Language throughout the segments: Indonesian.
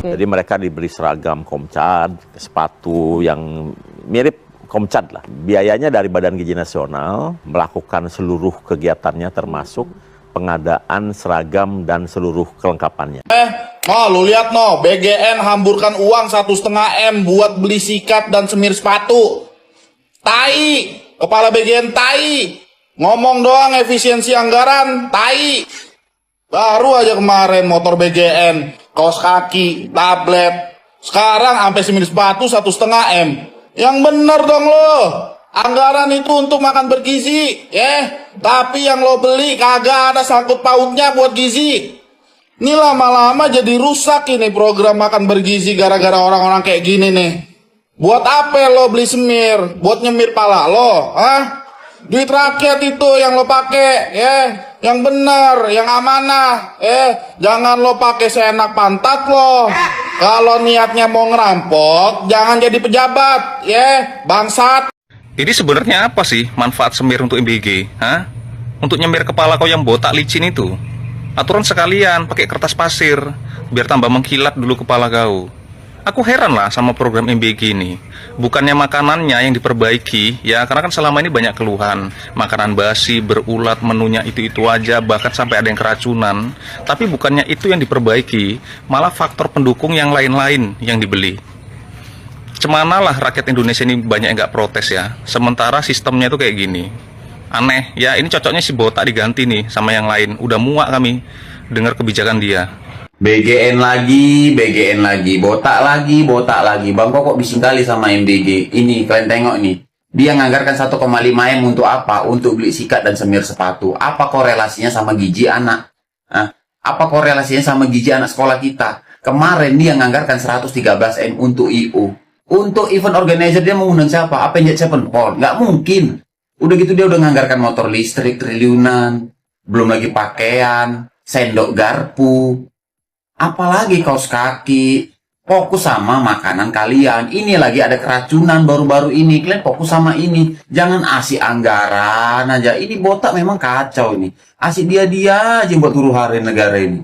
Jadi mereka diberi seragam Komcad, sepatu yang mirip Komcad lah. Biayanya dari Badan Gizi Nasional melakukan seluruh kegiatannya termasuk pengadaan seragam dan seluruh kelengkapannya. Lu lihat BGN hamburkan uang 1,5 M buat beli sikat dan semir sepatu. Tai, kepala BGN tai. Ngomong doang efisiensi anggaran, tai. Baru aja kemarin motor BGN, kaos kaki, tablet. Sekarang sampai semir sepatu 1,5 M. Yang bener dong lo. Anggaran itu untuk makan bergizi, tapi yang lo beli kagak ada sangkut pautnya buat gizi. Ini lama-lama jadi rusak ini program makan bergizi gara-gara orang-orang kayak gini nih. Buat apa lo beli semir? Buat nyemir pala lo, Duit rakyat itu yang lo pakai, yang bener, yang amanah, jangan lo pakai seenak pantat lo. Kalau niatnya mau ngerampok, jangan jadi pejabat, bangsat. Ini sebenarnya apa sih manfaat semir untuk MBG? Untuk nyemir kepala kau yang botak licin itu. Aturan sekalian pakai kertas pasir, biar tambah mengkilat dulu kepala kau. Aku heran lah sama program MBG ini. Bukannya makanannya yang diperbaiki, ya karena kan selama ini banyak keluhan. Makanan basi, berulat, menunya itu-itu aja, bahkan sampai ada yang keracunan. Tapi bukannya itu yang diperbaiki, malah faktor pendukung yang lain-lain yang dibeli. Cemanalah rakyat Indonesia ini banyak yang nggak protes ya. Sementara sistemnya itu kayak gini. Aneh, ya ini cocoknya si botak diganti nih sama yang lain. Udah muak kami dengar kebijakan dia. BGN lagi, botak lagi. Bang kok bising kali sama MBG. Ini kalian tengok nih. Dia nganggarkan 1,5 M untuk apa? Untuk beli sikat dan semir sepatu. Apa korelasinya sama gizi anak? Apa korelasinya sama gizi anak sekolah kita? Kemarin dia nganggarkan 113 M untuk IU. Untuk event organizer dia mengundang siapa? Apa yang jadi Pol? Nggak mungkin. Udah gitu dia udah nganggarkan motor listrik triliunan. Belum lagi pakaian, sendok garpu. Apalagi kaos kaki. Fokus sama makanan kalian. Ini lagi ada keracunan baru-baru ini. Kalian fokus sama ini. Jangan asik anggaran aja. Ini botak memang kacau ini. Asik dia-dia aja buat huru-hara negara ini.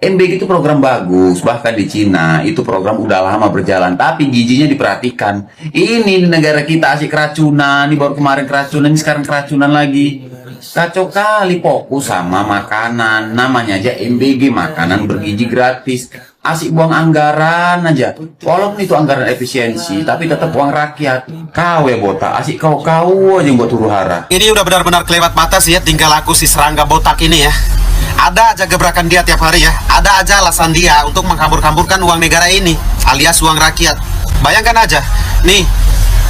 MBG itu program bagus. Bahkan di Cina itu program udah lama berjalan. Tapi gizinya diperhatikan. Ini di negara kita asik keracunan. Ini baru kemarin keracunan. Ini sekarang keracunan lagi. Kacau kali, fokus sama makanan. Namanya aja MBG, makanan bergizi gratis. Asik buang anggaran aja. Walaupun itu anggaran efisiensi, tapi tetap uang rakyat. Kau ya botak, asik kau aja yang buat huru hara. Ini udah benar-benar kelewat batas ya, tinggal aku si serangga botak ini ya. Ada aja gebrakan dia tiap hari ya. Ada aja alasan dia untuk menghambur-hamburkan uang negara ini, alias uang rakyat. Bayangkan aja, nih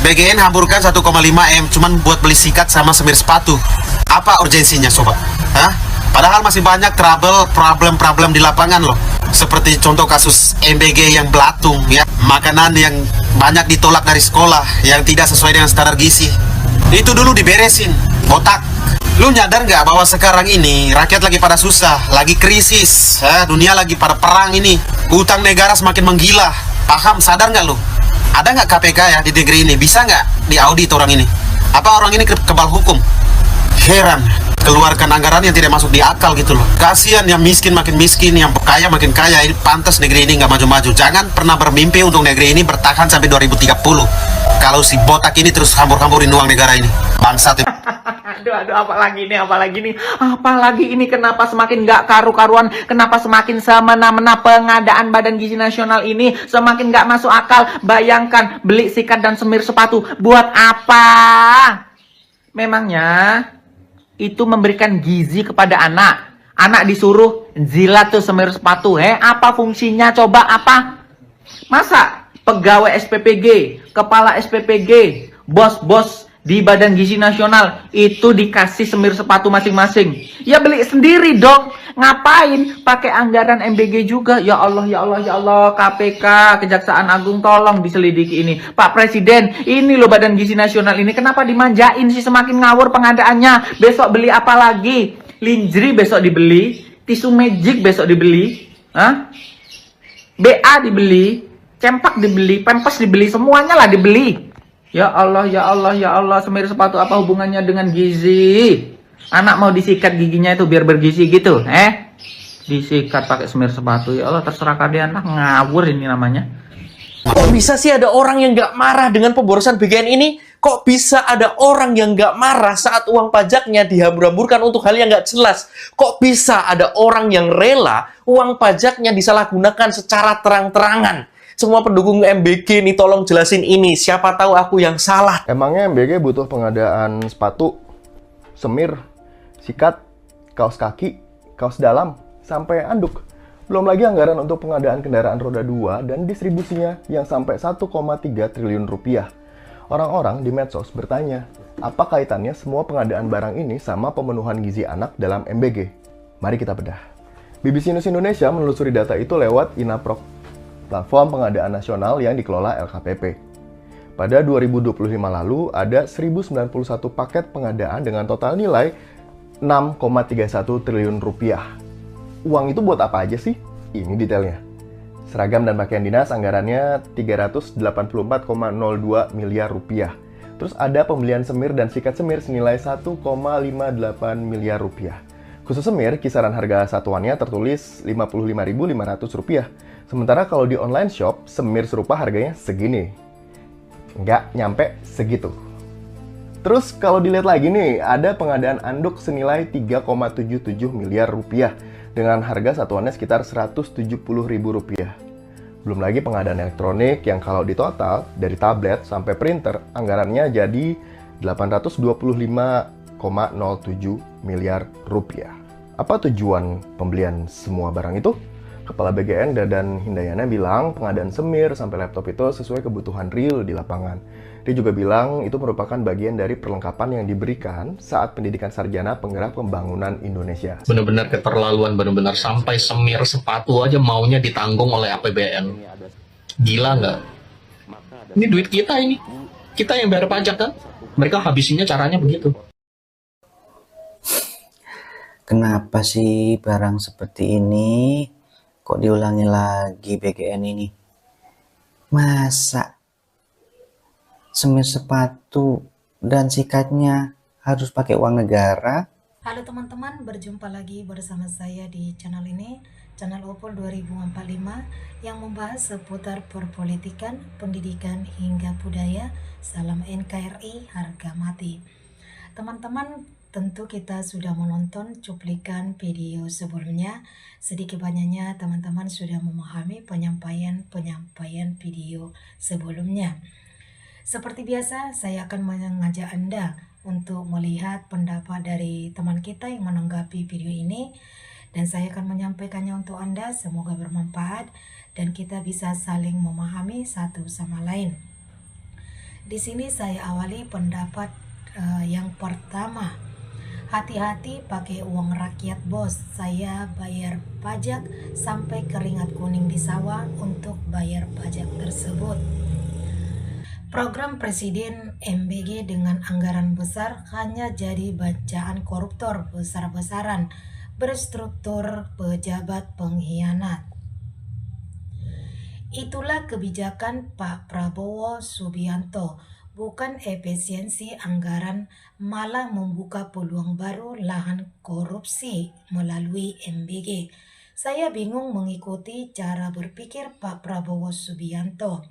BGN hamburkan 1,5 M cuman buat beli sikat sama semir sepatu. Apa urgensinya sobat? Padahal masih banyak problem di lapangan loh. Seperti contoh kasus MBG yang belatung ya. Makanan yang banyak ditolak dari sekolah yang tidak sesuai dengan standar gizi. Itu dulu diberesin, botak. Lu nyadar nggak bahwa sekarang ini rakyat lagi pada susah, lagi krisis, dunia lagi pada perang ini. Hutang negara semakin menggila. Paham, sadar nggak lu? Ada nggak KPK ya di negeri ini? Bisa nggak diaudit orang ini? Apa orang ini kebal hukum? Heran, keluarkan anggaran yang tidak masuk di akal gitu loh. Kasihan yang miskin makin miskin, yang kaya makin kaya. Ini pantas negeri ini nggak maju-maju. Jangan pernah bermimpi untuk negeri ini bertahan sampai 2030. Kalau si botak ini terus hambur-hamburin uang negara ini, bangsat. Aduh, apalagi ini kenapa semakin nggak karu-karuan, kenapa semakin semena-mena pengadaan Badan Gizi Nasional ini semakin nggak masuk akal. Bayangkan beli sikat dan semir sepatu buat apa? Memangnya itu memberikan gizi kepada anak. Anak disuruh jilat tuh semir sepatu. Apa fungsinya coba apa? Masa pegawai SPPG, kepala SPPG, bos-bos di Badan Gizi Nasional itu dikasih semir sepatu masing-masing? Ya beli sendiri dong. Ngapain pakai anggaran MBG juga? Ya Allah, ya Allah, ya Allah. KPK, Kejaksaan Agung, tolong diselidiki ini. Pak Presiden, ini loh Badan Gizi Nasional ini kenapa dimanjain sih, semakin ngawur pengadaannya. Besok beli apa lagi? Lingerie besok dibeli, tisu magic besok dibeli, BA dibeli, cempak dibeli, pampers dibeli, semuanya lah dibeli. Ya Allah, ya Allah, ya Allah. Semir sepatu apa hubungannya dengan gizi? Anak mau disikat giginya itu biar bergizi gitu, disikat pakai semir sepatu. Ya Allah, terserah kalian lah, ngawur ini namanya. Kok bisa sih ada orang yang nggak marah dengan pemborosan BGN ini? Kok bisa ada orang yang nggak marah saat uang pajaknya dihambur-hamburkan untuk hal yang nggak jelas? Kok bisa ada orang yang rela uang pajaknya disalahgunakan secara terang-terangan? Semua pendukung MBG nih tolong jelasin ini. Siapa tahu aku yang salah. Emangnya MBG butuh pengadaan sepatu, semir, sikat, kaos kaki, kaos dalam, sampai anduk. Belum lagi anggaran untuk pengadaan kendaraan roda 2 dan distribusinya yang sampai 1,3 triliun rupiah. Orang-orang di medsos bertanya, apa kaitannya semua pengadaan barang ini sama pemenuhan gizi anak dalam MBG? Mari kita bedah. BBC News Indonesia menelusuri data itu lewat Inaprok, platform pengadaan nasional yang dikelola LKPP. Pada 2025 lalu, ada 1091 paket pengadaan dengan total nilai 6,31 triliun rupiah. Uang itu buat apa aja sih? Ini detailnya. Seragam dan pakaian dinas anggarannya 384,02 miliar rupiah. Terus ada pembelian semir dan sikat semir senilai 1,58 miliar rupiah. Khusus semir, kisaran harga satuannya tertulis Rp55.500. Sementara kalau di online shop, semir serupa harganya segini. Nggak nyampe segitu. Terus kalau dilihat lagi nih, ada pengadaan anduk senilai 3,77 miliar rupiah dengan harga satuannya sekitar Rp170.000. Belum lagi pengadaan elektronik yang kalau ditotal dari tablet sampai printer anggarannya jadi 825,07 miliar rupiah. Apa tujuan pembelian semua barang itu? Kepala BGN Dadan Hindayana bilang pengadaan semir sampai laptop itu sesuai kebutuhan real di lapangan. Dia juga bilang itu merupakan bagian dari perlengkapan yang diberikan saat pendidikan sarjana penggerak pembangunan Indonesia. Benar-benar keterlaluan, benar-benar sampai semir sepatu aja maunya ditanggung oleh APBN. Gila nggak? Ini duit kita ini. Kita yang bayar pajak kan? Mereka habisinnya caranya begitu. Kenapa sih barang seperti ini kok diulangi lagi BGN ini? Masa semir sepatu dan sikatnya harus pakai uang negara? Halo teman-teman, berjumpa lagi bersama saya di channel ini, channel Opol 2045 yang membahas seputar perpolitikan, pendidikan hingga budaya. Salam NKRI, harga mati. Teman-teman, tentu kita sudah menonton cuplikan video sebelumnya. Sedikit banyaknya teman-teman sudah memahami penyampaian video sebelumnya. Seperti biasa, saya akan mengajak Anda untuk melihat pendapat dari teman kita yang menanggapi video ini. Dan saya akan menyampaikannya untuk Anda, semoga bermanfaat dan kita bisa saling memahami satu sama lain. Di sini saya awali pendapat yang pertama. Hati-hati pakai uang rakyat bos, saya bayar pajak sampai keringat kuning di sawah untuk bayar pajak tersebut. Program Presiden MBG dengan anggaran besar hanya jadi bacaan koruptor besar-besaran, berstruktur pejabat pengkhianat. Itulah kebijakan Pak Prabowo Subianto. Bukan efisiensi anggaran, malah membuka peluang baru lahan korupsi melalui MBG. Saya bingung mengikuti cara berpikir Pak Prabowo Subianto.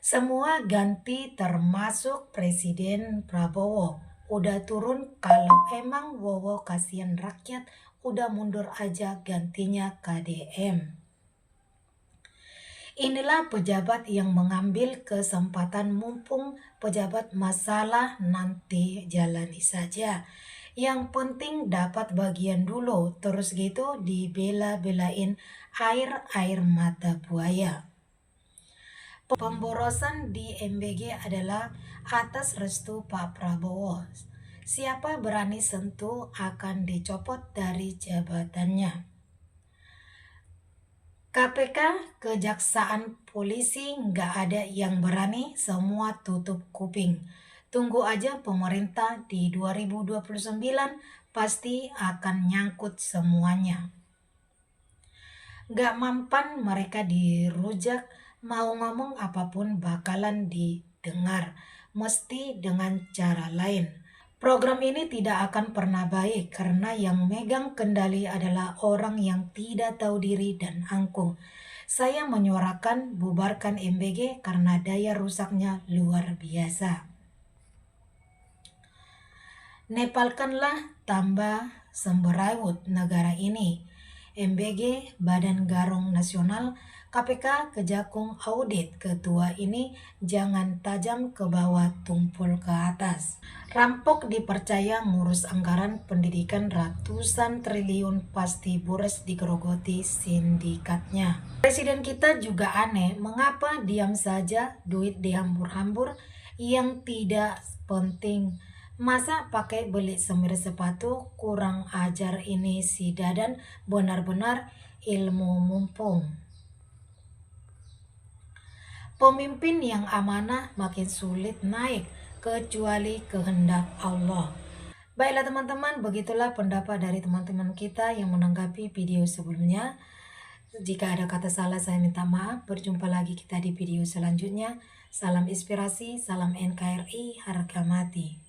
Semua ganti termasuk Presiden Prabowo. Udah turun, kalau emang Wowo kasihan rakyat, udah mundur aja gantinya KDM. Inilah pejabat yang mengambil kesempatan mumpung pejabat masalah nanti jalani saja. Yang penting dapat bagian dulu, terus gitu dibela-belain air mata buaya. Pemborosan di MBG adalah atas restu Pak Prabowo. Siapa berani sentuh akan dicopot dari jabatannya. KPK, Kejaksaan, Polisi nggak ada yang berani, semua tutup kuping. Tunggu aja pemerintah di 2029 pasti akan nyangkut semuanya. Nggak mampan mereka dirujak, mau ngomong apapun bakalan didengar, mesti dengan cara lain. Program ini tidak akan pernah baik karena yang megang kendali adalah orang yang tidak tahu diri dan angkuh. Saya menyuarakan bubarkan MBG karena daya rusaknya luar biasa. Nepalkanlah tambah semberawut negara ini. MBG, Badan Garong Nasional, KPK, Kejagung, Audit, ketua ini jangan tajam ke bawah, tumpul ke atas. Rampok dipercaya ngurus anggaran pendidikan ratusan triliun, pasti bures digerogoti sindikatnya. Presiden kita juga aneh, mengapa diam saja duit dihambur-hambur yang tidak penting. Masa pakai beli semir sepatu, kurang ajar ini si Dadan, benar-benar ilmu mumpung. Pemimpin yang amanah makin sulit naik, kecuali kehendak Allah. Baiklah teman-teman, begitulah pendapat dari teman-teman kita yang menanggapi video sebelumnya. Jika ada kata salah saya minta maaf. Berjumpa lagi kita di video selanjutnya. Salam inspirasi, salam NKRI, harga mati.